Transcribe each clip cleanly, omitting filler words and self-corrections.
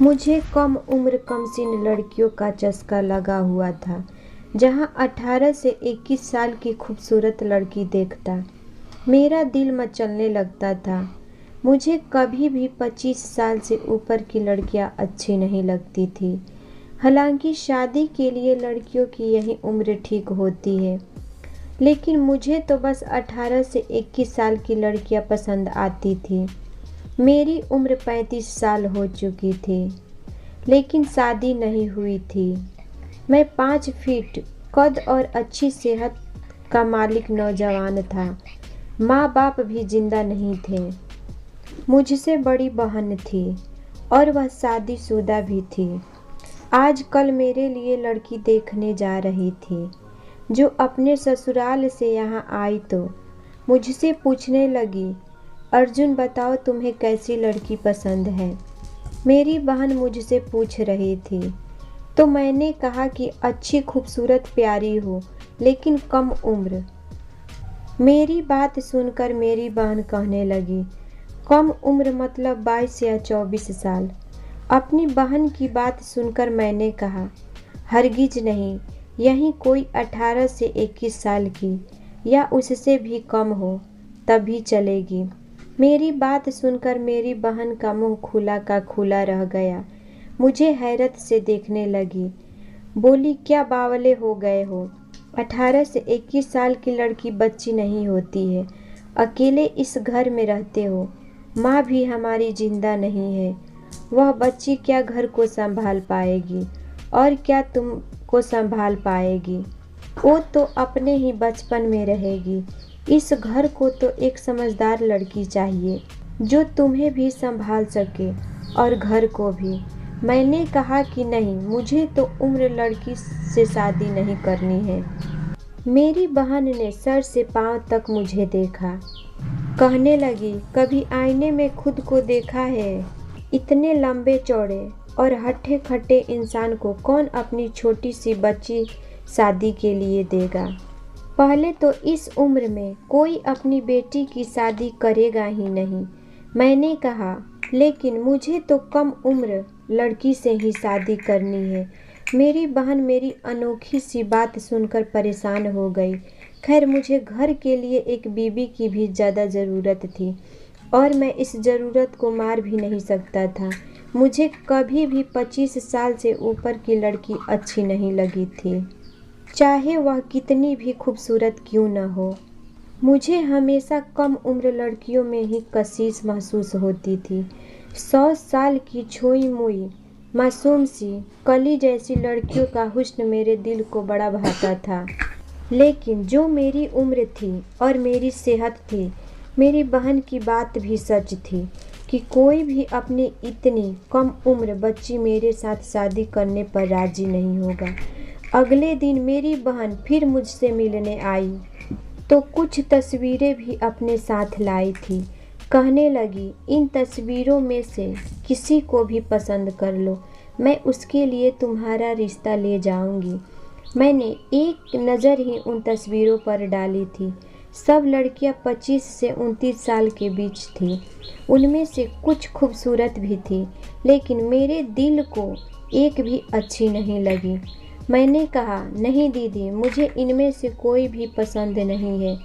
मुझे कम उम्र कमसीन लड़कियों का चस्का लगा हुआ था। जहां 18 से 21 साल की खूबसूरत लड़की देखता, मेरा दिल मचलने लगता था। मुझे कभी भी 25 साल से ऊपर की लड़कियां अच्छी नहीं लगती थी। हालांकि शादी के लिए लड़कियों की यही उम्र ठीक होती है, लेकिन मुझे तो बस 18 से 21 साल की लड़कियां पसंद आती थी। मेरी उम्र 35 साल हो चुकी थी, लेकिन शादी नहीं हुई थी। मैं 5 फीट कद और अच्छी सेहत का मालिक नौजवान था। माँ बाप भी जिंदा नहीं थे। मुझसे बड़ी बहन थी और वह शादीशुदा भी थी। आज कल मेरे लिए लड़की देखने जा रही थी, जो अपने ससुराल से यहाँ आई तो मुझसे पूछने लगी, अर्जुन बताओ तुम्हें कैसी लड़की पसंद है। मेरी बहन मुझसे पूछ रही थी, तो मैंने कहा कि अच्छी खूबसूरत प्यारी हो, लेकिन कम उम्र। मेरी बात सुनकर मेरी बहन कहने लगी, कम उम्र मतलब 22 या 24 साल। अपनी बहन की बात सुनकर मैंने कहा, हरगिज नहीं, यहीं कोई 18 से 21 साल की या उससे भी कम हो तभी चलेगी। मेरी बात सुनकर मेरी बहन का मुंह खुला का खुला रह गया। मुझे हैरत से देखने लगी। बोली, क्या बावले हो गए हो? 18 से 21 साल की लड़की बच्ची नहीं होती है। अकेले इस घर में रहते हो, माँ भी हमारी जिंदा नहीं है। वह बच्ची क्या घर को संभाल पाएगी और क्या तुमको संभाल पाएगी? वो तो अपने ही बचपन में रहेगी। इस घर को तो एक समझदार लड़की चाहिए, जो तुम्हें भी संभाल सके और घर को भी। मैंने कहा कि नहीं, मुझे तो उम्र लड़की से शादी नहीं करनी है। मेरी बहन ने सर से पांव तक मुझे देखा। कहने लगी, कभी आईने में खुद को देखा है? इतने लंबे चौड़े और हट्टे खट्टे इंसान को कौन अपनी छोटी सी बच्ची शादी के लिए देगा? पहले तो इस उम्र में कोई अपनी बेटी की शादी करेगा ही नहीं। मैंने कहा, लेकिन मुझे तो कम उम्र लड़की से ही शादी करनी है। मेरी बहन मेरी अनोखी सी बात सुनकर परेशान हो गई। खैर, मुझे घर के लिए एक बीवी की भी ज़्यादा ज़रूरत थी और मैं इस ज़रूरत को मार भी नहीं सकता था। मुझे कभी भी 25 साल से ऊपर की लड़की अच्छी नहीं लगी थी, चाहे वह कितनी भी खूबसूरत क्यों न हो। मुझे हमेशा कम उम्र लड़कियों में ही कशिश महसूस होती थी। 100 साल की छोई मोई मासूम सी कली जैसी लड़कियों का हुस्न मेरे दिल को बड़ा भाता था। लेकिन जो मेरी उम्र थी और मेरी सेहत थी, मेरी बहन की बात भी सच थी कि कोई भी अपनी इतनी कम उम्र बच्ची मेरे साथ शादी करने पर राजी नहीं होगा। अगले दिन मेरी बहन फिर मुझसे मिलने आई तो कुछ तस्वीरें भी अपने साथ लाई थी। कहने लगी, इन तस्वीरों में से किसी को भी पसंद कर लो, मैं उसके लिए तुम्हारा रिश्ता ले जाऊंगी। मैंने एक नज़र ही उन तस्वीरों पर डाली थी। सब लड़कियां 25 से 29 साल के बीच थी। उनमें से कुछ खूबसूरत भी थी, लेकिन मेरे दिल को एक भी अच्छी नहीं लगी। मैंने कहा, नहीं दीदी, मुझे इनमें से कोई भी पसंद नहीं है।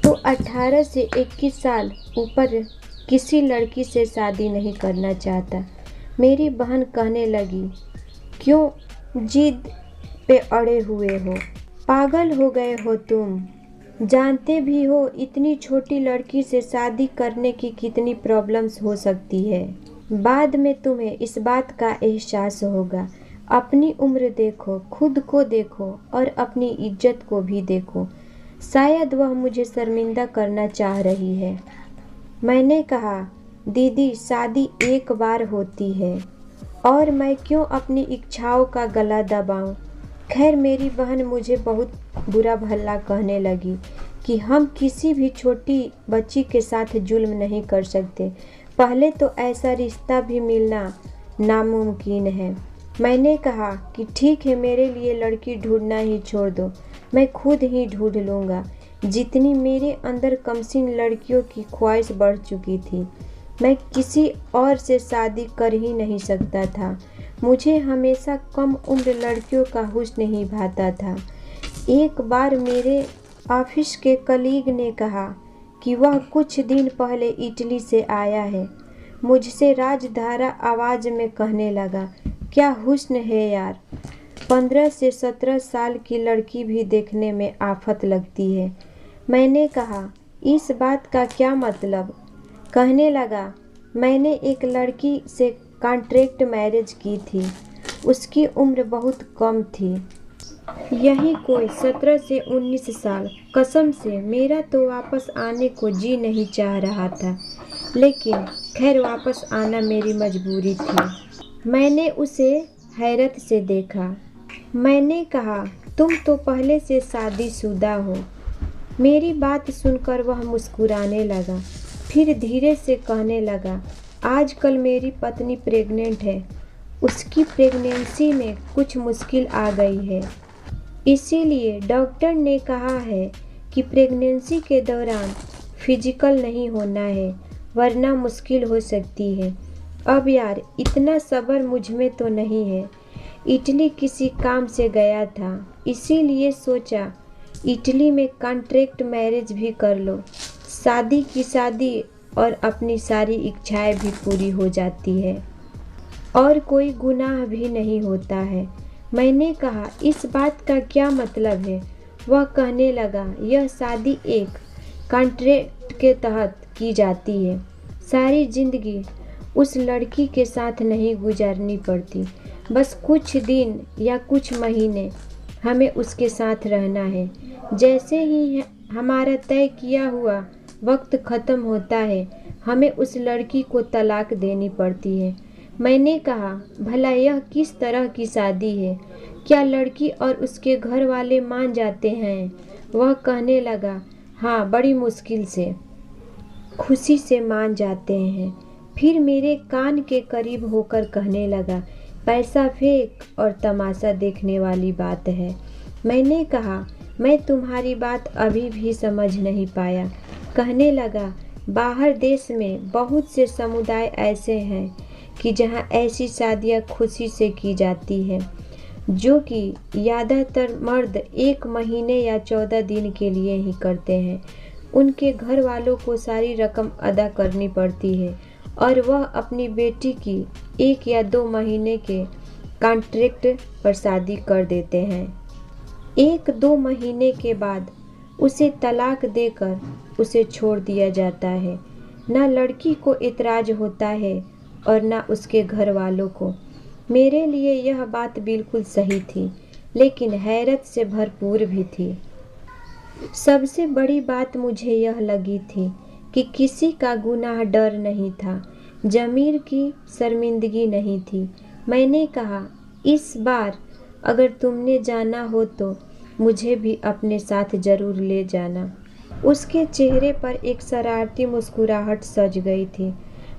तो 18 से 21 साल ऊपर किसी लड़की से शादी नहीं करना चाहता। मेरी बहन कहने लगी, क्यों जिद पे अड़े हुए हो? पागल हो गए हो तुम? जानते भी हो इतनी छोटी लड़की से शादी करने की कितनी प्रॉब्लम्स हो सकती है। बाद में तुम्हें इस बात का एहसास होगा। अपनी उम्र देखो, खुद को देखो और अपनी इज्जत को भी देखो। शायद वह मुझे शर्मिंदा करना चाह रही है। मैंने कहा, दीदी, शादी एक बार होती है और मैं क्यों अपनी इच्छाओं का गला दबाऊं? खैर, मेरी बहन मुझे बहुत बुरा भला कहने लगी कि हम किसी भी छोटी बच्ची के साथ जुल्म नहीं कर सकते। पहले तो ऐसा रिश्ता भी मिलना नामुमकिन है। मैंने कहा कि ठीक है, मेरे लिए लड़की ढूंढना ही छोड़ दो, मैं खुद ही ढूंढ लूँगा। जितनी मेरे अंदर कमसीन लड़कियों की ख्वाहिश बढ़ चुकी थी, मैं किसी और से शादी कर ही नहीं सकता था। मुझे हमेशा कम उम्र लड़कियों का हुस्न ही भाता था। एक बार मेरे ऑफिस के कलीग ने कहा कि वह कुछ दिन पहले इटली से आया है। मुझसे राजधारा आवाज़ में कहने लगा, क्या हुस्न है यार। 15 से 17 साल की लड़की भी देखने में आफत लगती है। मैंने कहा, इस बात का क्या मतलब? कहने लगा, मैंने एक लड़की से कॉन्ट्रैक्ट मैरिज की थी। उसकी उम्र बहुत कम थी, यही कोई 17 से 19 साल। कसम से मेरा तो वापस आने को जी नहीं चाह रहा था, लेकिन खैर वापस आना मेरी मजबूरी थी। मैंने उसे हैरत से देखा। मैंने कहा, तुम तो पहले से शादीशुदा हो। मेरी बात सुनकर वह मुस्कुराने लगा, फिर धीरे से कहने लगा, आजकल मेरी पत्नी प्रेग्नेंट है। उसकी प्रेगनेंसी में कुछ मुश्किल आ गई है, इसीलिए डॉक्टर ने कहा है कि प्रेगनेंसी के दौरान फिजिकल नहीं होना है, वरना मुश्किल हो सकती है। अब यार इतना सब्र मुझ में तो नहीं है। इटली किसी काम से गया था, इसीलिए सोचा इटली में कॉन्ट्रैक्ट मैरिज भी कर लो। शादी की शादी और अपनी सारी इच्छाएं भी पूरी हो जाती है और कोई गुनाह भी नहीं होता है। मैंने कहा, इस बात का क्या मतलब है? वह कहने लगा, यह शादी एक कॉन्ट्रैक्ट के तहत की जाती है। सारी जिंदगी उस लड़की के साथ नहीं गुजारनी पड़ती, बस कुछ दिन या कुछ महीने हमें उसके साथ रहना है। जैसे ही हमारा तय किया हुआ वक्त ख़त्म होता है, हमें उस लड़की को तलाक देनी पड़ती है। मैंने कहा, भला यह किस तरह की शादी है? क्या लड़की और उसके घर वाले मान जाते हैं? वह कहने लगा, हाँ, बड़ी मुश्किल से, खुशी से मान जाते हैं। फिर मेरे कान के करीब होकर कहने लगा, पैसा फेंक और तमाशा देखने वाली बात है। मैंने कहा, मैं तुम्हारी बात अभी भी समझ नहीं पाया। कहने लगा, बाहर देश में बहुत से समुदाय ऐसे हैं कि जहां ऐसी शादियां खुशी से की जाती हैं, जो कि ज़्यादातर मर्द 1 महीने या 14 दिन के लिए ही करते हैं। उनके घर वालों को सारी रकम अदा करनी पड़ती है और वह अपनी बेटी की 1 या 2 महीने के कॉन्ट्रैक्ट पर शादी कर देते हैं। 1-2 महीने के बाद उसे तलाक देकर उसे छोड़ दिया जाता है। ना लड़की को इतराज होता है और ना उसके घर वालों को। मेरे लिए यह बात बिल्कुल सही थी, लेकिन हैरत से भरपूर भी थी। सबसे बड़ी बात मुझे यह लगी थी कि किसी का गुनाह डर नहीं था, ज़मीर की शर्मिंदगी नहीं थी। मैंने कहा, इस बार अगर तुमने जाना हो तो मुझे भी अपने साथ ज़रूर ले जाना। उसके चेहरे पर एक शरारती मुस्कुराहट सज गई थी।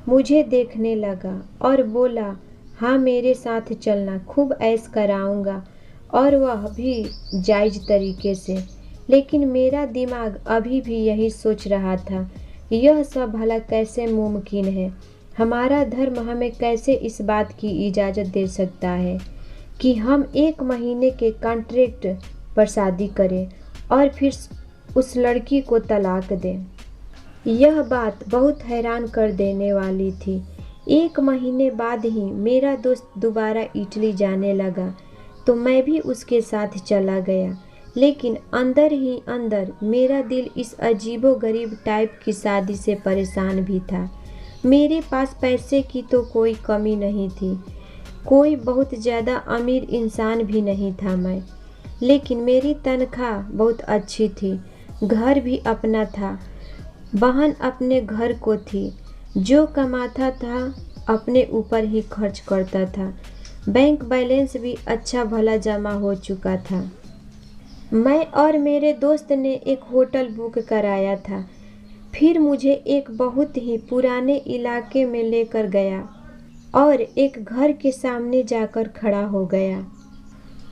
मुझे देखने लगा और बोला, हाँ, मेरे साथ चलना, खूब ऐश कराऊंगा, और वह भी जायज़ तरीके से। लेकिन मेरा दिमाग अभी भी यही सोच रहा था, यह सब भला कैसे मुमकिन है? हमारा धर्म हमें कैसे इस बात की इजाज़त दे सकता है कि हम 1 महीने के कॉन्ट्रैक्ट पर शादी करें और फिर उस लड़की को तलाक दें? यह बात बहुत हैरान कर देने वाली थी। 1 महीने बाद ही मेरा दोस्त दोबारा इटली जाने लगा, तो मैं भी उसके साथ चला गया। लेकिन अंदर ही अंदर मेरा दिल इस अजीबोगरीब टाइप की शादी से परेशान भी था। मेरे पास पैसे की तो कोई कमी नहीं थी, कोई बहुत ज़्यादा अमीर इंसान भी नहीं था मैं, लेकिन मेरी तनख्वाह बहुत अच्छी थी, घर भी अपना था, बहन अपने घर को थी, जो कमाता था अपने ऊपर ही खर्च करता था, बैंक बैलेंस भी अच्छा भला जमा हो चुका था। मैं और मेरे दोस्त ने एक होटल बुक कराया था, फिर मुझे एक बहुत ही पुराने इलाके में लेकर गया और एक घर के सामने जाकर खड़ा हो गया।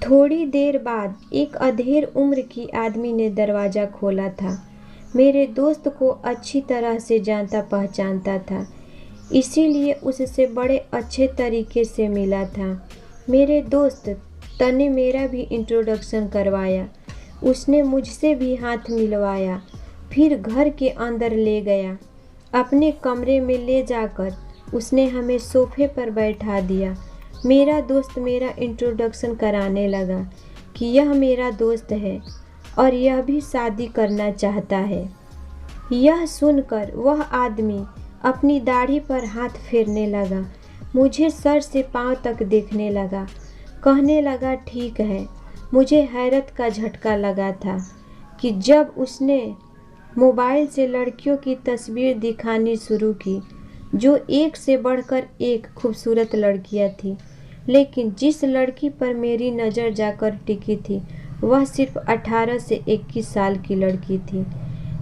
थोड़ी देर बाद एक अधेड़ उम्र की आदमी ने दरवाज़ा खोला था। मेरे दोस्त को अच्छी तरह से जानता पहचानता था। इसीलिए उससे बड़े अच्छे तरीके से मिला था। मेरे दोस्त तने मेरा भी इंट्रोडक्शन करवाया। उसने मुझसे भी हाथ मिलवाया, फिर घर के अंदर ले गया। अपने कमरे में ले जाकर उसने हमें सोफे पर बैठा दिया। मेरा दोस्त मेरा इंट्रोडक्शन कराने लगा कि यह मेरा दोस्त है और यह भी शादी करना चाहता है। यह सुनकर वह आदमी अपनी दाढ़ी पर हाथ फेरने लगा, मुझे सर से पांव तक देखने लगा, कहने लगा ठीक है। मुझे हैरत का झटका लगा था कि जब उसने मोबाइल से लड़कियों की तस्वीर दिखानी शुरू की, जो एक से बढ़कर एक खूबसूरत लड़कियां थीं, लेकिन जिस लड़की पर मेरी नज़र जाकर टिकी थी वह सिर्फ 18 से 21 साल की लड़की थी,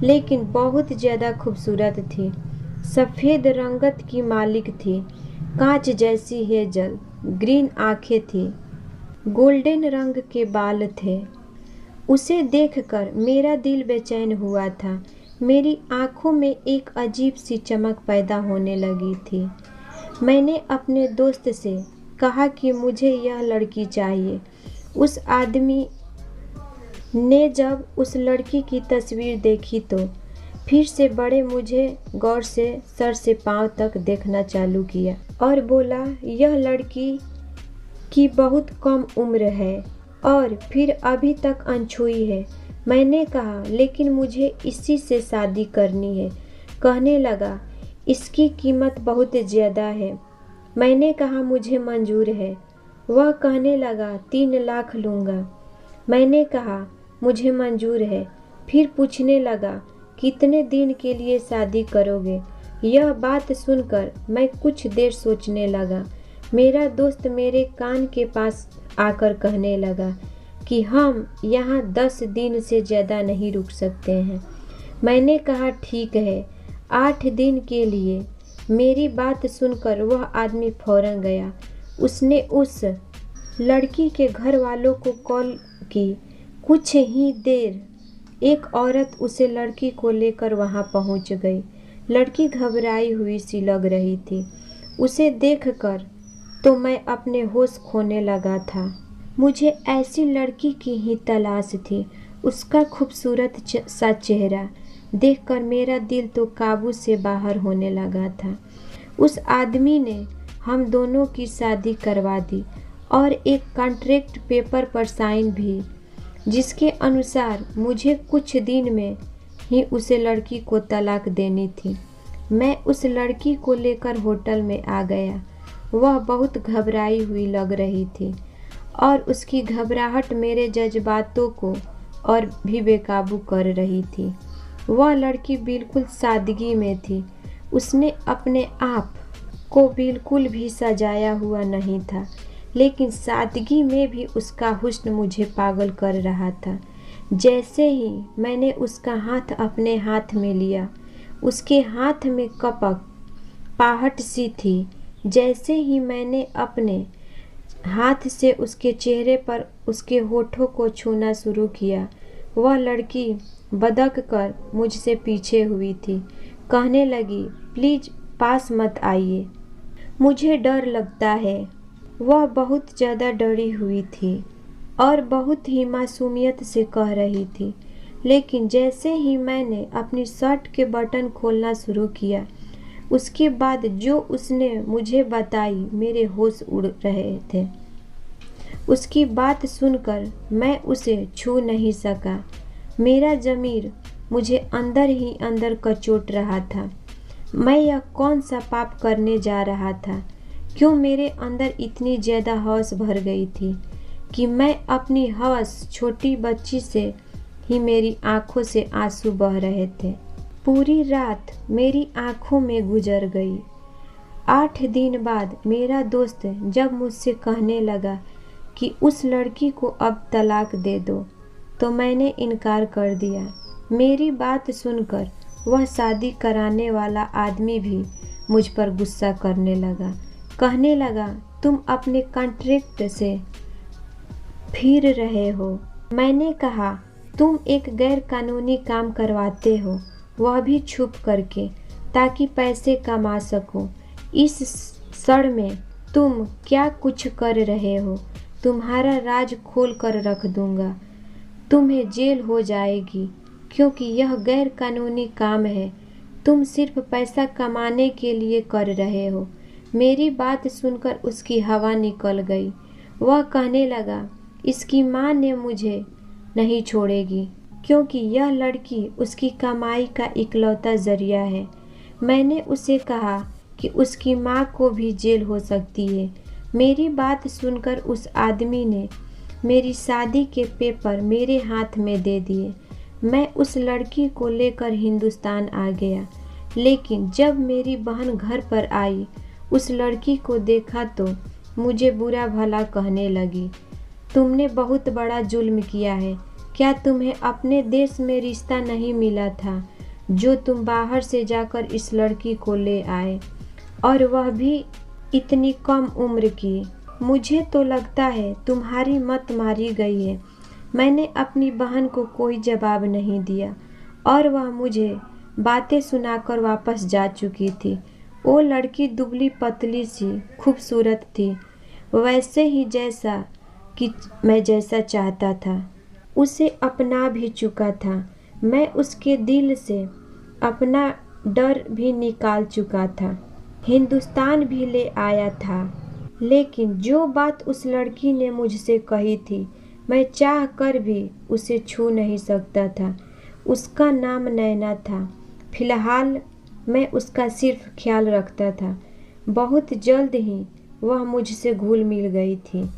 लेकिन बहुत ज़्यादा खूबसूरत थी। सफ़ेद रंगत की मालिक थी, कांच जैसी हेजल ग्रीन आंखें थी, गोल्डन रंग के बाल थे। उसे देखकर मेरा दिल बेचैन हुआ था। मेरी आंखों में एक अजीब सी चमक पैदा होने लगी थी। मैंने अपने दोस्त से कहा कि मुझे यह लड़की चाहिए। उस आदमी ने जब उस लड़की की तस्वीर देखी तो फिर से बड़े मुझे गौर से सर से पांव तक देखना चालू किया और बोला, यह लड़की की बहुत कम उम्र है और फिर अभी तक अनछुई है। मैंने कहा, लेकिन मुझे इसी से शादी करनी है। कहने लगा, इसकी कीमत बहुत ज़्यादा है। मैंने कहा, मुझे मंजूर है। वह कहने लगा, 3 लाख लूँगा। मैंने कहा, मुझे मंजूर है। फिर पूछने लगा, कितने दिन के लिए शादी करोगे? यह बात सुनकर मैं कुछ देर सोचने लगा। मेरा दोस्त मेरे कान के पास आकर कहने लगा कि हम यहाँ 10 दिन से ज़्यादा नहीं रुक सकते हैं। मैंने कहा, ठीक है, 8 दिन के लिए। मेरी बात सुनकर वह आदमी फौरन गया। उसने उस लड़की के घर वालों को कॉल की। कुछ ही देर एक औरत उसे लड़की को लेकर वहां पहुंच गई। लड़की घबराई हुई सी लग रही थी। उसे देखकर तो मैं अपने होश खोने लगा था। मुझे ऐसी लड़की की ही तलाश थी। उसका खूबसूरत सा चेहरा देखकर मेरा दिल तो काबू से बाहर होने लगा था। उस आदमी ने हम दोनों की शादी करवा दी और एक कॉन्ट्रैक्ट पेपर पर साइन भी, जिसके अनुसार मुझे कुछ दिन में ही उसे लड़की को तलाक देनी थी। मैं उस लड़की को लेकर होटल में आ गया। वह बहुत घबराई हुई लग रही थी और उसकी घबराहट मेरे जज्बातों को और भी बेकाबू कर रही थी। वह लड़की बिल्कुल सादगी में थी। उसने अपने आप को बिल्कुल भी सजाया हुआ नहीं था, लेकिन सादगी में भी उसका हुस्न मुझे पागल कर रहा था। जैसे ही मैंने उसका हाथ अपने हाथ में लिया, उसके हाथ में कपक पाहट सी थी। जैसे ही मैंने अपने हाथ से उसके चेहरे पर उसके होठों को छूना शुरू किया, वह लड़की बदक कर मुझसे पीछे हुई थी। कहने लगी, प्लीज़ पास मत आइए, मुझे डर लगता है। वह बहुत ज़्यादा डरी हुई थी और बहुत ही मासूमियत से कह रही थी। लेकिन जैसे ही मैंने अपनी शर्ट के बटन खोलना शुरू किया, उसके बाद जो उसने मुझे बताई, मेरे होश उड़ रहे थे। उसकी बात सुनकर मैं उसे छू नहीं सका। मेरा ज़मीर मुझे अंदर ही अंदर कचोट रहा था। मैं यह कौन सा पाप करने जा रहा था? क्यों मेरे अंदर इतनी ज़्यादा हवस भर गई थी कि मैं अपनी हवस छोटी बच्ची से ही मेरी आंखों से आंसू बह रहे थे। पूरी रात मेरी आंखों में गुजर गई। 8 दिन बाद मेरा दोस्त जब मुझसे कहने लगा कि उस लड़की को अब तलाक दे दो, तो मैंने इनकार कर दिया। मेरी बात सुनकर वह शादी कराने वाला आदमी भी मुझ पर गुस्सा करने लगा। कहने लगा, तुम अपने कॉन्ट्रैक्ट से फिर रहे हो। मैंने कहा, तुम एक गैर कानूनी काम करवाते हो, वह भी छुप करके, ताकि पैसे कमा सको। इस क्षण में तुम क्या कुछ कर रहे हो? तुम्हारा राज खोल कर रख दूंगा। तुम्हें जेल हो जाएगी, क्योंकि यह गैर कानूनी काम है। तुम सिर्फ पैसा कमाने के लिए कर रहे हो। मेरी बात सुनकर उसकी हवा निकल गई। वह कहने लगा, इसकी माँ ने मुझे नहीं छोड़ेगी, क्योंकि यह लड़की उसकी कमाई का इकलौता जरिया है। मैंने उसे कहा कि उसकी माँ को भी जेल हो सकती है। मेरी बात सुनकर उस आदमी ने मेरी शादी के पेपर मेरे हाथ में दे दिए। मैं उस लड़की को लेकर हिंदुस्तान आ गया, लेकिन जब मेरी बहन घर पर आई, उस लड़की को देखा तो मुझे बुरा भला कहने लगी। तुमने बहुत बड़ा जुल्म किया है। क्या तुम्हें अपने देश में रिश्ता नहीं मिला था, जो तुम बाहर से जाकर इस लड़की को ले आए, और वह भी इतनी कम उम्र की? मुझे तो लगता है तुम्हारी मत मारी गई है। मैंने अपनी बहन को कोई जवाब नहीं दिया और वह मुझे बातें सुनाकर वापस जा चुकी थी। वो लड़की दुबली पतली सी खूबसूरत थी, वैसे ही जैसा कि मैं जैसा चाहता था। उसे अपना भी चुका था। मैं उसके दिल से अपना डर भी निकाल चुका था। हिंदुस्तान भी ले आया था, लेकिन जो बात उस लड़की ने मुझसे कही थी, मैं चाह कर भी उसे छू नहीं सकता था। उसका नाम नैना था। फिलहाल मैं उसका सिर्फ ख्याल रखता था। बहुत जल्द ही वह मुझसे घुल मिल गई थी।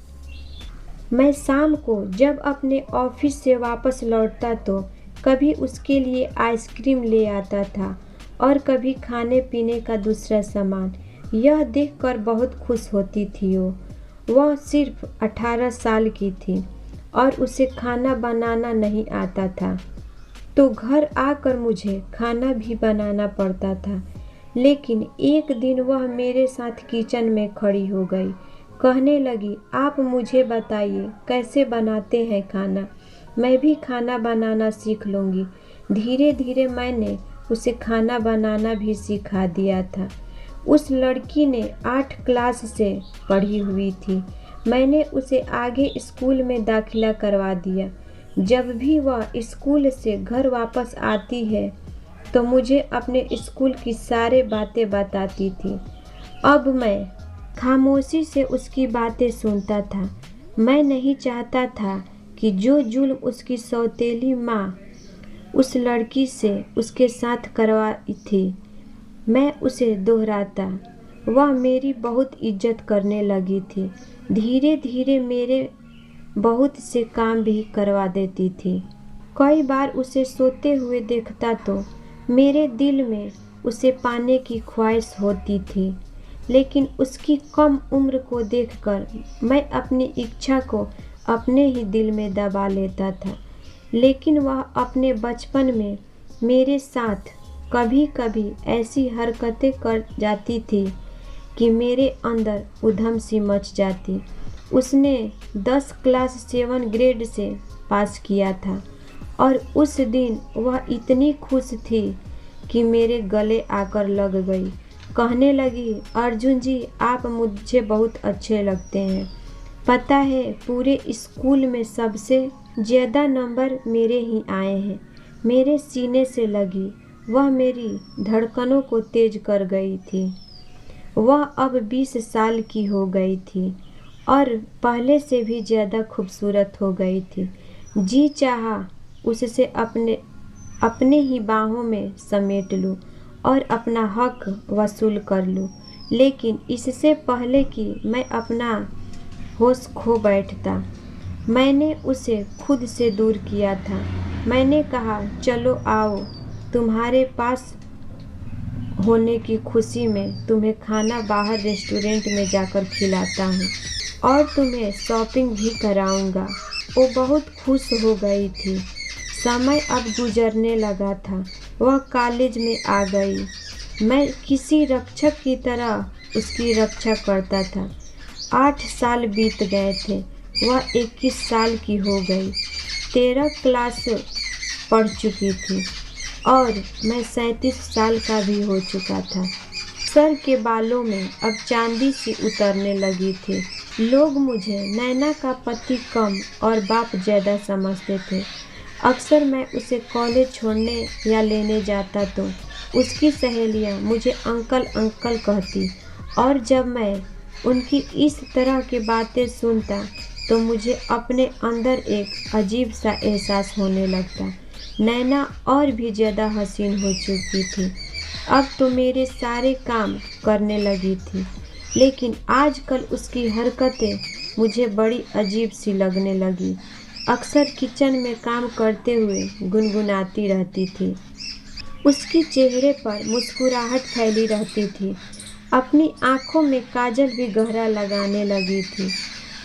मैं शाम को जब अपने ऑफिस से वापस लौटता तो कभी उसके लिए आइसक्रीम ले आता था और कभी खाने पीने का दूसरा सामान। यह देखकर बहुत खुश होती थी। वह सिर्फ 18 साल की थी और उसे खाना बनाना नहीं आता था, तो घर आकर मुझे खाना भी बनाना पड़ता था। लेकिन एक दिन वह मेरे साथ किचन में खड़ी हो गई। कहने लगी, आप मुझे बताइए कैसे बनाते हैं खाना, मैं भी खाना बनाना सीख लूँगी। धीरे धीरे मैंने उसे खाना बनाना भी सिखा दिया था। उस लड़की ने 8 क्लास से पढ़ी हुई थी। मैंने उसे आगे स्कूल में दाखिला करवा दिया। जब भी वह स्कूल से घर वापस आती है तो मुझे अपने स्कूल की सारी बातें बताती थी। अब मैं खामोशी से उसकी बातें सुनता था। मैं नहीं चाहता था कि जो जुल्म उसकी सौतेली माँ उस लड़की से उसके साथ करवाई थी, मैं उसे दोहराता। वह मेरी बहुत इज्जत करने लगी थी। धीरे धीरे मेरे बहुत से काम भी करवा देती थी। कई बार उसे सोते हुए देखता तो मेरे दिल में उसे पाने की ख्वाहिश होती थी, लेकिन उसकी कम उम्र को देखकर मैं अपनी इच्छा को अपने ही दिल में दबा लेता था। लेकिन वह अपने बचपन में मेरे साथ कभी कभी ऐसी हरकतें कर जाती थी कि मेरे अंदर उधम सी मच जाती। उसने 10 क्लास 7 ग्रेड से पास किया था और उस दिन वह इतनी खुश थी कि मेरे गले आकर लग गई। कहने लगी, अर्जुन जी, आप मुझे बहुत अच्छे लगते हैं। पता है, पूरे स्कूल में सबसे ज़्यादा नंबर मेरे ही आए हैं। मेरे सीने से लगी वह मेरी धड़कनों को तेज कर गई थी। वह अब 20 साल की हो गई थी और पहले से भी ज़्यादा खूबसूरत हो गई थी। जी चाहा उससे अपने ही बाहों में समेट लूं और अपना हक वसूल कर लूं, लेकिन इससे पहले कि मैं अपना होश खो बैठता, मैंने उसे खुद से दूर किया था। मैंने कहा, चलो आओ, तुम्हारे पास होने की खुशी में तुम्हें खाना बाहर रेस्टोरेंट में जाकर खिलाता हूँ और तुम्हें शॉपिंग भी कराऊंगा। वो बहुत खुश हो गई थी। समय अब गुजरने लगा था। वह कॉलेज में आ गई। मैं किसी रक्षक की तरह उसकी रक्षा करता था। 8 साल बीत गए थे। वह 21 साल की हो गई, 13 क्लास पढ़ चुकी थी और मैं 37 साल का भी हो चुका था। सर के बालों में अब चांदी सी उतरने लगी थी। लोग मुझे नैना का पति कम और बाप ज़्यादा समझते थे। अक्सर मैं उसे कॉलेज छोड़ने या लेने जाता तो उसकी सहेलियां मुझे अंकल अंकल कहती, और जब मैं उनकी इस तरह की बातें सुनता तो मुझे अपने अंदर एक अजीब सा एहसास होने लगता। नैना और भी ज़्यादा हसीन हो चुकी थी। अब तो मेरे सारे काम करने लगी थी, लेकिन आजकल उसकी हरकतें मुझे बड़ी अजीब सी लगने लगी। अक्सर किचन में काम करते हुए गुनगुनाती रहती थी। उसकी चेहरे पर मुस्कुराहट फैली रहती थी। अपनी आंखों में काजल भी गहरा लगाने लगी थी।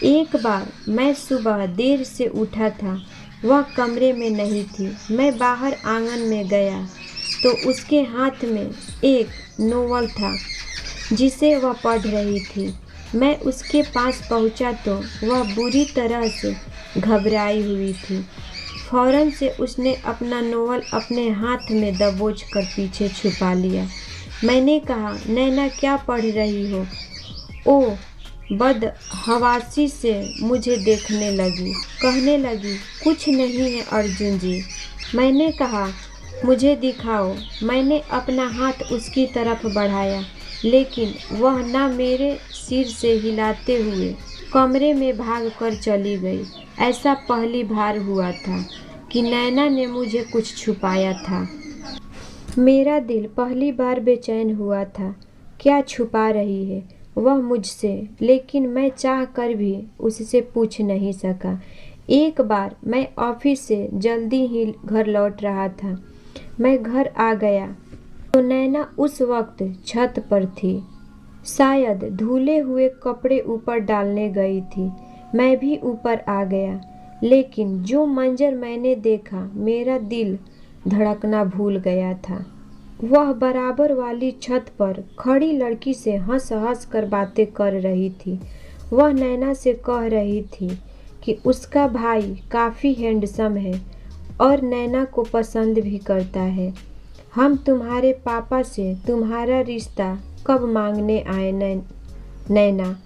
एक बार मैं सुबह देर से उठा था, वह कमरे में नहीं थी। मैं बाहर आंगन में गया तो उसके हाथ में एक नोवेल था जिसे वह पढ़ रही थी। मैं उसके पास पहुंचा तो वह बुरी तरह से घबराई हुई थी। फौरन से उसने अपना नोवेल अपने हाथ में दबोच कर पीछे छुपा लिया। मैंने कहा, नैना क्या पढ़ रही हो? ओ बदहवासी से मुझे देखने लगी, कहने लगी, कुछ नहीं है अर्जुन जी। मैंने कहा, मुझे दिखाओ। मैंने अपना हाथ उसकी तरफ बढ़ाया, लेकिन वह ना मेरे सिर से हिलाते हुए कमरे में भागकर चली गई। ऐसा पहली बार हुआ था कि नैना ने मुझे कुछ छुपाया था। मेरा दिल पहली बार बेचैन हुआ था। क्या छुपा रही है वह मुझसे? लेकिन मैं चाह कर भी उससे पूछ नहीं सका। एक बार मैं ऑफिस से जल्दी ही घर लौट रहा था। मैं घर आ गया तो नैना उस वक्त छत पर थी। शायद धुले हुए कपड़े ऊपर डालने गई थी। मैं भी ऊपर आ गया, लेकिन जो मंजर मैंने देखा, मेरा दिल धड़कना भूल गया था। वह बराबर वाली छत पर खड़ी लड़की से हंस हंस कर बातें कर रही थी। वह नैना से कह रही थी कि उसका भाई काफ़ी हैंडसम है और नैना को पसंद भी करता है। हम तुम्हारे पापा से तुम्हारा रिश्ता कब मांगने आए? नैना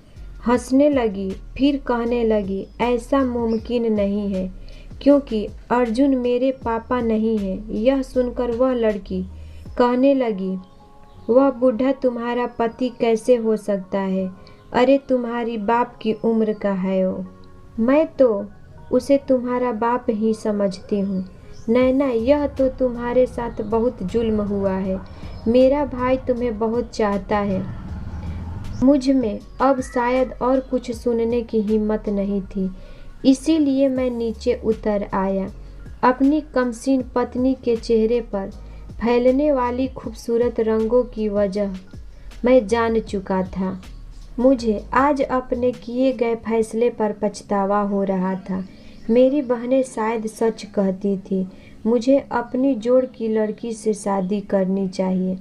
हंसने लगी, फिर कहने लगी, ऐसा मुमकिन नहीं है, क्योंकि अर्जुन मेरे पापा नहीं है। यह सुनकर वह लड़की कहने लगी, वह बूढ़ा तुम्हारा पति कैसे हो सकता है? अरे तुम्हारी बाप की उम्र का है वो। मैं तो उसे तुम्हारा बाप ही समझती हूँ। नैना, यह तो तुम्हारे साथ बहुत जुल्म हुआ है। मेरा भाई तुम्हें बहुत चाहता है। मुझ में अब शायद और कुछ सुनने की हिम्मत नहीं थी, इसीलिए मैं नीचे उतर आया। अपनी कमसीन पत्नी के चेहरे पर फैलने वाली खूबसूरत रंगों की वजह मैं जान चुका था। मुझे आज अपने किए गए फैसले पर पछतावा हो रहा था। मेरी बहनें शायद सच कहती थी। मुझे अपनी जोड़ की लड़की से शादी करनी चाहिए।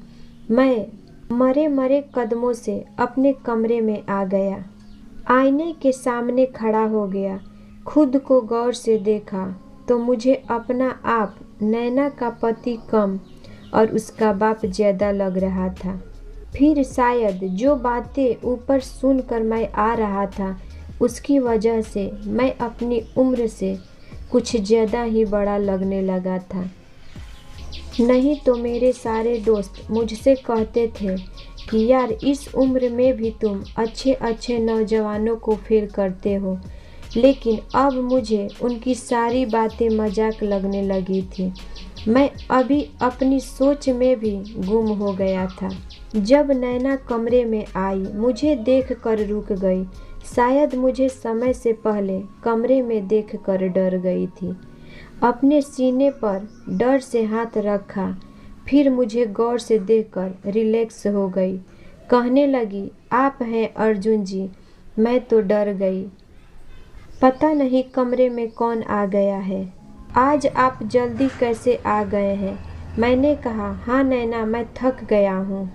मैं मरे मरे कदमों से अपने कमरे में आ गया। आईने के सामने खड़ा हो गया। खुद को गौर से देखा तो मुझे अपना आप नैना का पति कम और उसका बाप ज़्यादा लग रहा था। फिर शायद जो बातें ऊपर सुनकर मैं आ रहा था, उसकी वजह से मैं अपनी उम्र से कुछ ज़्यादा ही बड़ा लगने लगा था। नहीं तो मेरे सारे दोस्त मुझसे कहते थे कि यार, इस उम्र में भी तुम अच्छे अच्छे नौजवानों को फेल करते हो। लेकिन अब मुझे उनकी सारी बातें मजाक लगने लगी थी। मैं अभी अपनी सोच में भी गुम हो गया था। जब नैना कमरे में आई, मुझे देखकर रुक गई। शायद मुझे समय से पहले कमरे में देखकर डर गई थी। अपने सीने पर डर से हाथ रखा, फिर मुझे गौर से देखकर रिलैक्स हो गई। कहने लगी, आप हैं अर्जुन जी? मैं तो डर गई। पता नहीं कमरे में कौन आ गया है। आज आप जल्दी कैसे आ गए हैं? मैंने कहा, हाँ नैना, मैं थक गया हूँ।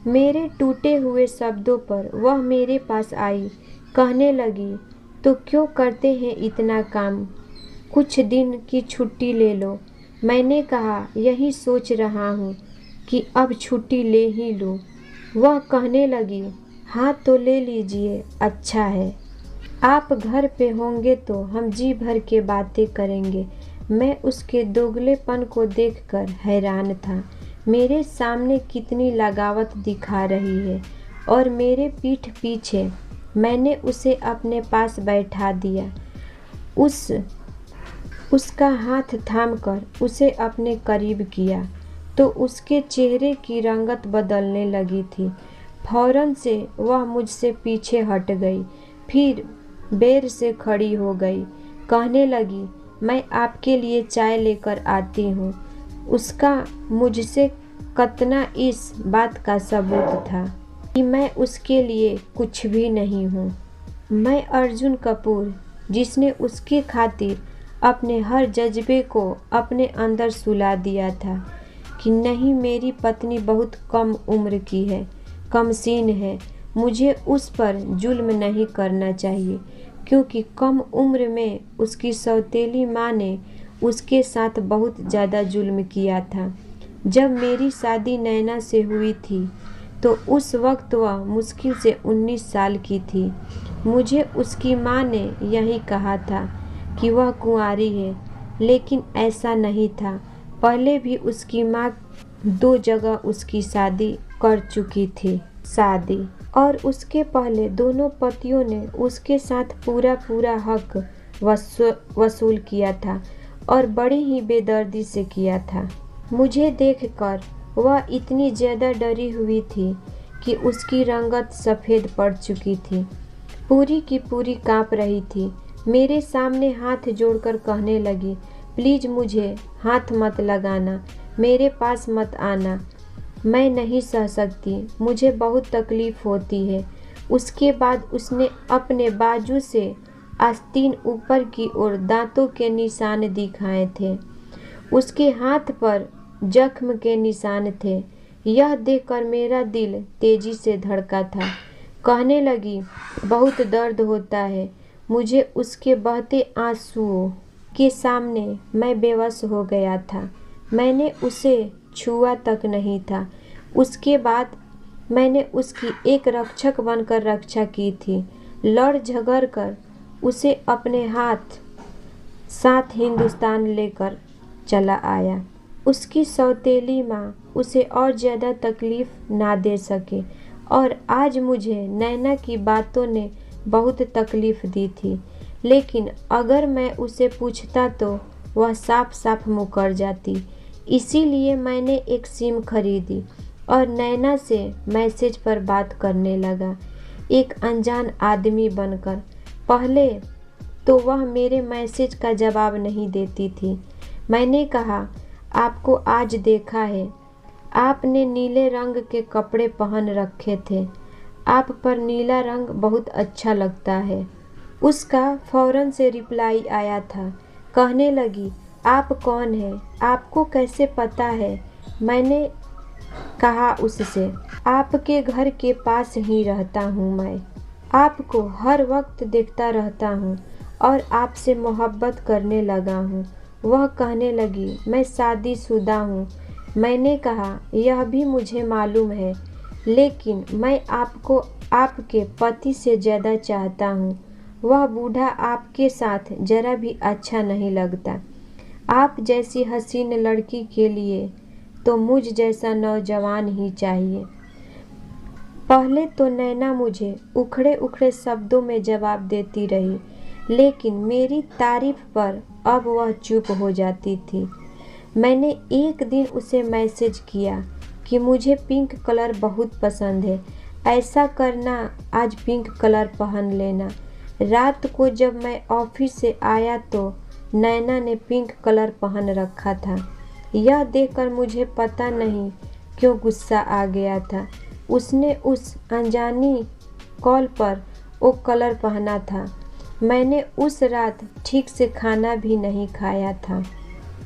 मेरे टूटे हुए शब्दों पर वह मेरे पास आई। कहने लगी, तो क्यों करते हैं इतना काम? कुछ दिन की छुट्टी ले लो। मैंने कहा, यही सोच रहा हूँ कि अब छुट्टी ले ही लूँ। वह कहने लगी, हाँ तो ले लीजिए, अच्छा है। आप घर पे होंगे तो हम जी भर के बातें करेंगे। मैं उसके दोगलेपन को देखकर हैरान था। मेरे सामने कितनी लगावत दिखा रही है और मेरे पीठ पीछे। मैंने उसे अपने पास बैठा दिया। उसका हाथ थामकर उसे अपने करीब किया तो उसके चेहरे की रंगत बदलने लगी थी। फौरन से वह मुझसे पीछे हट गई, फिर बेर से खड़ी हो गई। कहने लगी, मैं आपके लिए चाय लेकर आती हूँ। उसका मुझसे कतना इस बात का सबूत था कि मैं उसके लिए कुछ भी नहीं हूँ। मैं अर्जुन कपूर, जिसने उसके खातिर अपने हर जज्बे को अपने अंदर सुला दिया था कि नहीं, मेरी पत्नी बहुत कम उम्र की है, कमसीन है, मुझे उस पर जुल्म नहीं करना चाहिए, क्योंकि कम उम्र में उसकी सौतेली माँ ने उसके साथ बहुत ज़्यादा जुल्म किया था। जब मेरी शादी नैना से हुई थी तो उस वक्त वह मुश्किल से 19 साल की थी। मुझे उसकी माँ ने यही कहा था कि वह कुंवारी है, लेकिन ऐसा नहीं था। पहले भी उसकी माँ 2 जगह उसकी शादी कर चुकी थी। और उसके पहले दोनों पतियों ने उसके साथ पूरा हक वसूल किया था और बड़ी ही बेदर्दी से किया था। मुझे देखकर वह इतनी ज़्यादा डरी हुई थी कि उसकी रंगत सफ़ेद पड़ चुकी थी, पूरी की पूरी काँप रही थी। मेरे सामने हाथ जोड़कर कहने लगी, प्लीज़ मुझे हाथ मत लगाना, मेरे पास मत आना, मैं नहीं सह सकती, मुझे बहुत तकलीफ़ होती है। उसके बाद उसने अपने बाजू से आस्तीन ऊपर की ओर दांतों के निशान दिखाए थे। उसके हाथ पर जख्म के निशान थे। यह देखकर मेरा दिल तेजी से धड़का था। कहने लगी, बहुत दर्द होता है। मुझे उसके बहते आंसुओं के सामने मैं बेबस हो गया था। मैंने उसे छुआ तक नहीं था। उसके बाद मैंने उसकी एक रक्षक बनकर रक्षा की थी। लड़ झगड़ कर उसे अपने साथ हिंदुस्तान लेकर चला आया। उसकी सौतेली माँ उसे और ज़्यादा तकलीफ़ ना दे सके, और आज मुझे नैना की बातों ने बहुत तकलीफ़ दी थी, लेकिन अगर मैं उसे पूछता तो वह साफ साफ मुकर जाती। इसीलिए मैंने एक सिम खरीदी और नैना से मैसेज पर बात करने लगा, एक अनजान आदमी बनकर। पहले तो वह मेरे मैसेज का जवाब नहीं देती थी। मैंने कहा, आपको आज देखा है, आपने नीले रंग के कपड़े पहन रखे थे, आप पर नीला रंग बहुत अच्छा लगता है। उसका फौरन से रिप्लाई आया था। कहने लगी, आप कौन हैं, आपको कैसे पता है? मैंने कहा उससे, आपके घर के पास ही रहता हूँ मैं, आपको हर वक्त देखता रहता हूँ और आपसे मोहब्बत करने लगा हूँ। वह कहने लगी, मैं शादीशुदा हूँ। मैंने कहा, यह भी मुझे मालूम है, लेकिन मैं आपको आपके पति से ज़्यादा चाहता हूँ। वह बूढ़ा आपके साथ ज़रा भी अच्छा नहीं लगता। आप जैसी हसीन लड़की के लिए तो मुझ जैसा नौजवान ही चाहिए। पहले तो नैना मुझे उखड़े उखड़े शब्दों में जवाब देती रही, लेकिन मेरी तारीफ पर अब वह चुप हो जाती थी। मैंने एक दिन उसे मैसेज किया कि मुझे पिंक कलर बहुत पसंद है, ऐसा करना आज पिंक कलर पहन लेना। रात को जब मैं ऑफिस से आया तो नैना ने पिंक कलर पहन रखा था। यह देखकर मुझे पता नहीं क्यों गुस्सा आ गया था। उसने उस अनजानी कॉल पर वो कलर पहना था। मैंने उस रात ठीक से खाना भी नहीं खाया था।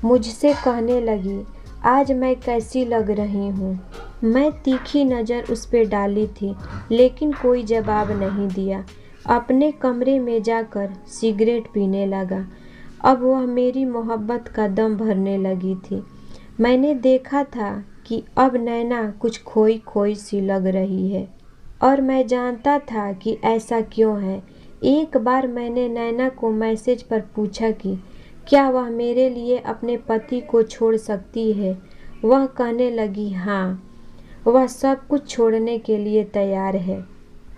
मुझसे कहने लगी, आज मैं कैसी लग रही हूँ। मैं तीखी नज़र उस पर डाली थी, लेकिन कोई जवाब नहीं दिया। अपने कमरे में जाकर सिगरेट पीने लगा। अब वह मेरी मोहब्बत का दम भरने लगी थी। मैंने देखा था कि अब नैना कुछ खोई खोई सी लग रही है, और मैं जानता था कि ऐसा क्यों है। एक बार मैंने नैना को मैसेज पर पूछा कि क्या वह मेरे लिए अपने पति को छोड़ सकती है। वह कहने लगी हाँ, वह सब कुछ छोड़ने के लिए तैयार है।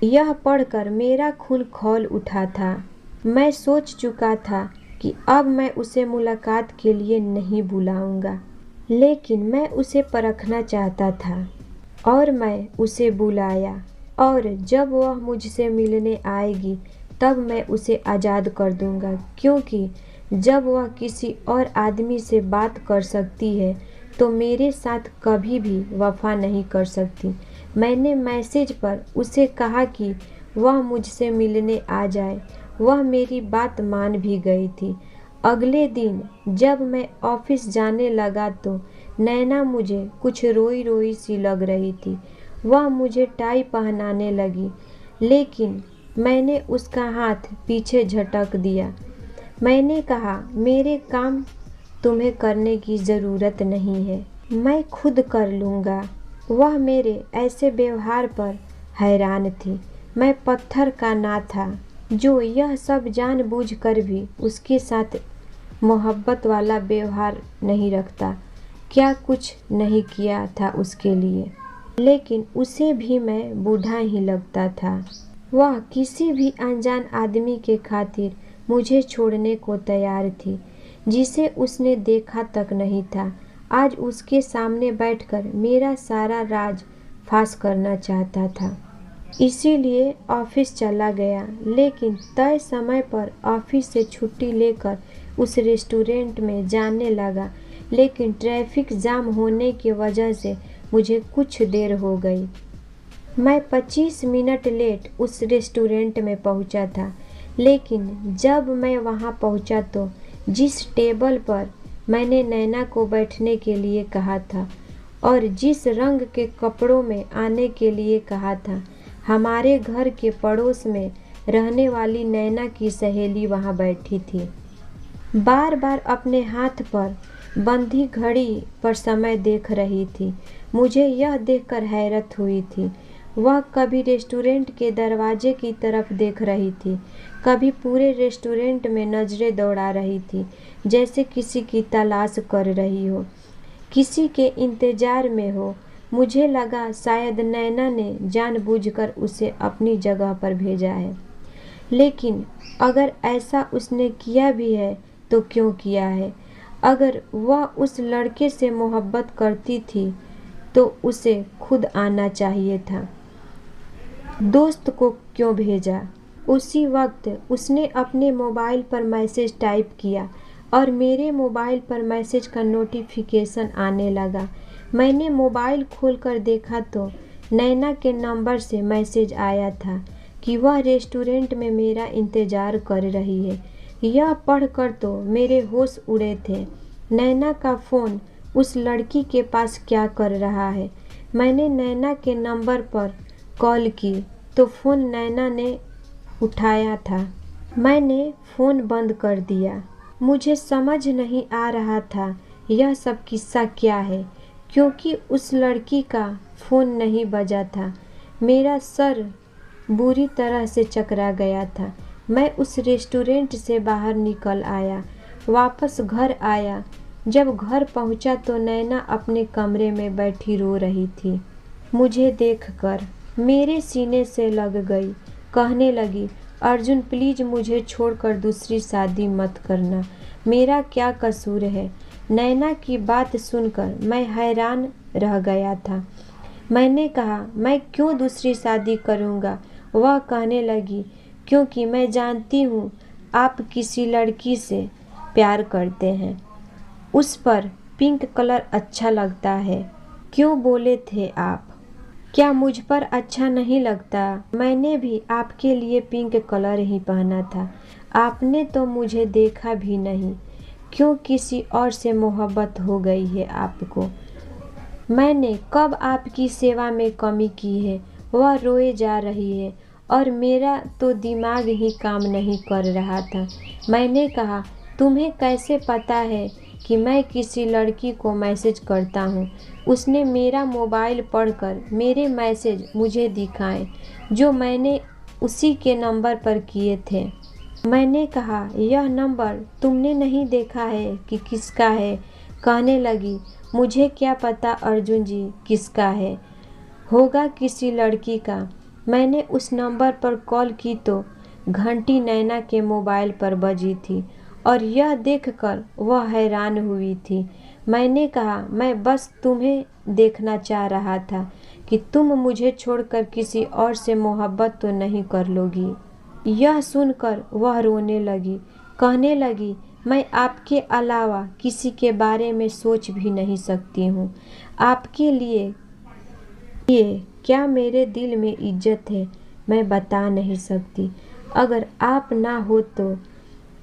यह पढ़कर मेरा खून खौल उठा था। मैं सोच चुका था कि अब मैं उसे मुलाकात के लिए नहीं बुलाऊंगा, लेकिन मैं उसे परखना चाहता था और मैं उसे बुलाया, और जब वह मुझसे मिलने आएगी तब मैं उसे आज़ाद कर दूंगा, क्योंकि जब वह किसी और आदमी से बात कर सकती है तो मेरे साथ कभी भी वफा नहीं कर सकती। मैंने मैसेज पर उसे कहा कि वह मुझसे मिलने आ जाए। वह मेरी बात मान भी गई थी। अगले दिन जब मैं ऑफिस जाने लगा तो नैना मुझे कुछ रोई रोई सी लग रही थी। वह मुझे टाई पहनाने लगी, लेकिन मैंने उसका हाथ पीछे झटक दिया। मैंने कहा मेरे काम तुम्हें करने की ज़रूरत नहीं है, मैं खुद कर लूँगा। वह मेरे ऐसे व्यवहार पर हैरान थी। मैं पत्थर का ना था जो यह सब जानबूझकर भी उसके साथ मोहब्बत वाला व्यवहार नहीं रखता। क्या कुछ नहीं किया था उसके लिए, लेकिन उसे भी मैं बूढ़ा ही लगता था। वह किसी भी अनजान आदमी के खातिर मुझे छोड़ने को तैयार थी, जिसे उसने देखा तक नहीं था। आज उसके सामने बैठकर मेरा सारा राज फांस करना चाहता था। इसीलिए ऑफिस चला गया, लेकिन तय समय पर ऑफिस से छुट्टी लेकर उस रेस्टोरेंट में जाने लगा। लेकिन ट्रैफिक जाम होने की वजह से मुझे कुछ देर हो गई। मैं 25 मिनट लेट उस रेस्टोरेंट में पहुंचा था, लेकिन जब मैं वहां पहुंचा तो जिस टेबल पर मैंने नैना को बैठने के लिए कहा था और जिस रंग के कपड़ों में आने के लिए कहा था, हमारे घर के पड़ोस में रहने वाली नैना की सहेली वहां बैठी थी। बार बार अपने हाथ पर बंधी घड़ी पर समय देख रही थी। मुझे यह देखकर हैरत हुई थी। वह कभी रेस्टोरेंट के दरवाजे की तरफ देख रही थी, कभी पूरे रेस्टोरेंट में नजरें दौड़ा रही थी, जैसे किसी की तलाश कर रही हो, किसी के इंतजार में हो। मुझे लगा शायद नैना ने जानबूझकर उसे अपनी जगह पर भेजा है, लेकिन अगर ऐसा उसने किया भी है तो क्यों किया है? अगर वह उस लड़के से मोहब्बत करती थी तो उसे खुद आना चाहिए था। दोस्त को क्यों भेजा? उसी वक्त उसने अपने मोबाइल पर मैसेज टाइप किया और मेरे मोबाइल पर मैसेज का नोटिफिकेशन आने लगा। मैंने मोबाइल खोलकर देखा तो नैना के नंबर से मैसेज आया था कि वह रेस्टोरेंट में मेरा इंतज़ार कर रही है। यह पढ़कर तो मेरे होश उड़े थे। नैना का फ़ोन उस लड़की के पास क्या कर रहा है? मैंने नैना के नंबर पर कॉल की तो फ़ोन नैना ने उठाया था। मैंने फ़ोन बंद कर दिया। मुझे समझ नहीं आ रहा था यह सब किस्सा क्या है, क्योंकि उस लड़की का फ़ोन नहीं बजा था। मेरा सर बुरी तरह से चकरा गया था। मैं उस रेस्टोरेंट से बाहर निकल आया, वापस घर आया। जब घर पहुंचा तो नैना अपने कमरे में बैठी रो रही थी। मुझे देखकर मेरे सीने से लग गई। कहने लगी, अर्जुन प्लीज़ मुझे छोड़कर दूसरी शादी मत करना, मेरा क्या कसूर है? नैना की बात सुनकर मैं हैरान रह गया था। मैंने कहा, मैं क्यों दूसरी शादी करूँगा? वह कहने लगी, क्योंकि मैं जानती हूँ आप किसी लड़की से प्यार करते हैं, उस पर पिंक कलर अच्छा लगता है। क्यों बोले थे आप? क्या मुझ पर अच्छा नहीं लगता? मैंने भी आपके लिए पिंक कलर ही पहना था। आपने तो मुझे देखा भी नहीं। क्यों किसी और से मोहब्बत हो गई है आपको? मैंने कब आपकी सेवा में कमी की है? वह रोए जा रही है और मेरा तो दिमाग ही काम नहीं कर रहा था। मैंने कहा, तुम्हें कैसे पता है कि मैं किसी लड़की को मैसेज करता हूँ। उसने मेरा मोबाइल पढ़कर मेरे मैसेज मुझे दिखाए जो मैंने उसी के नंबर पर किए थे। मैंने कहा, यह नंबर तुमने नहीं देखा है कि किसका है? कहने लगी, मुझे क्या पता अर्जुन जी किसका है, होगा किसी लड़की का। मैंने उस नंबर पर कॉल की तो घंटी नैना के मोबाइल पर बजी थी और यह देखकर वह हैरान हुई थी। मैंने कहा, मैं बस तुम्हें देखना चाह रहा था कि तुम मुझे छोड़कर किसी और से मोहब्बत तो नहीं कर लोगी। यह सुनकर वह रोने लगी, कहने लगी, मैं आपके अलावा किसी के बारे में सोच भी नहीं सकती हूँ। आपके लिए क्या मेरे दिल में इज्जत है मैं बता नहीं सकती। अगर आप ना हो तो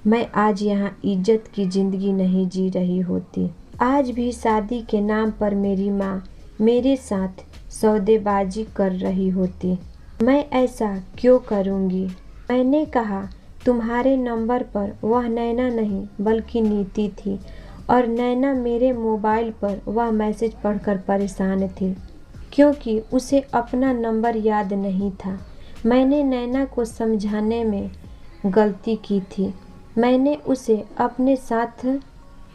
मैं आज यहाँ इज्जत की ज़िंदगी नहीं जी रही होती। आज भी शादी के नाम पर मेरी माँ मेरे साथ सौदेबाजी कर रही होती। मैं ऐसा क्यों करूँगी? मैंने कहा, तुम्हारे नंबर पर वह नैना नहीं बल्कि नीति थी और नैना मेरे मोबाइल पर वह मैसेज पढ़कर परेशान थी क्योंकि उसे अपना नंबर याद नहीं था। मैंने नैना को समझाने में गलती की थी। मैंने उसे अपने साथ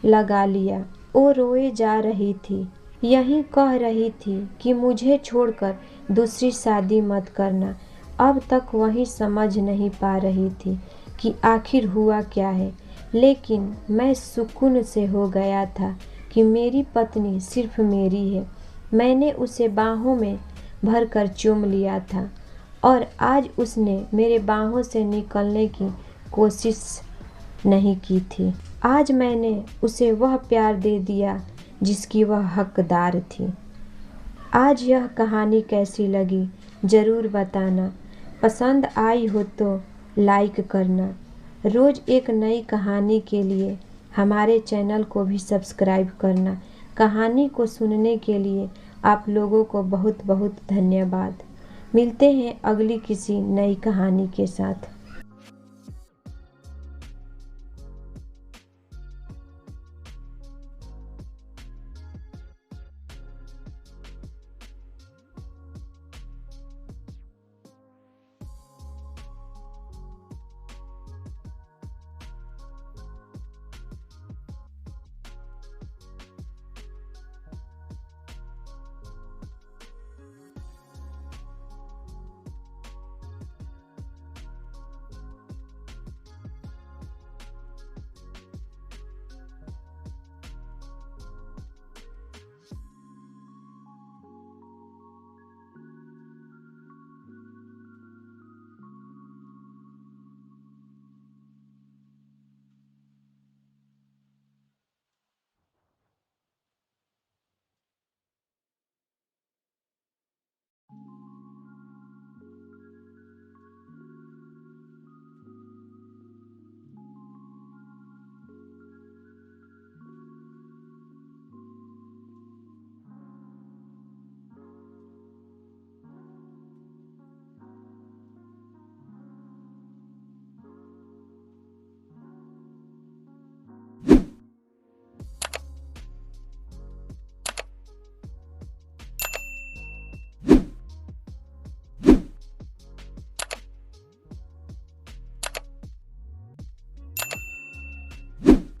लगा लिया। वो रोए जा रही थी, यही कह रही थी कि मुझे छोड़कर दूसरी शादी मत करना। अब तक वही समझ नहीं पा रही थी कि आखिर हुआ क्या है, लेकिन मैं सुकून से हो गया था कि मेरी पत्नी सिर्फ मेरी है। मैंने उसे बाहों में भरकर चूम लिया था और आज उसने मेरे बाहों से निकलने की कोशिश नहीं की थी। आज मैंने उसे वह प्यार दे दिया जिसकी वह हकदार थी। आज यह कहानी कैसी लगी ज़रूर बताना। पसंद आई हो तो लाइक करना। रोज़ एक नई कहानी के लिए हमारे चैनल को भी सब्सक्राइब करना। कहानी को सुनने के लिए आप लोगों को बहुत बहुत धन्यवाद। मिलते हैं अगली किसी नई कहानी के साथ।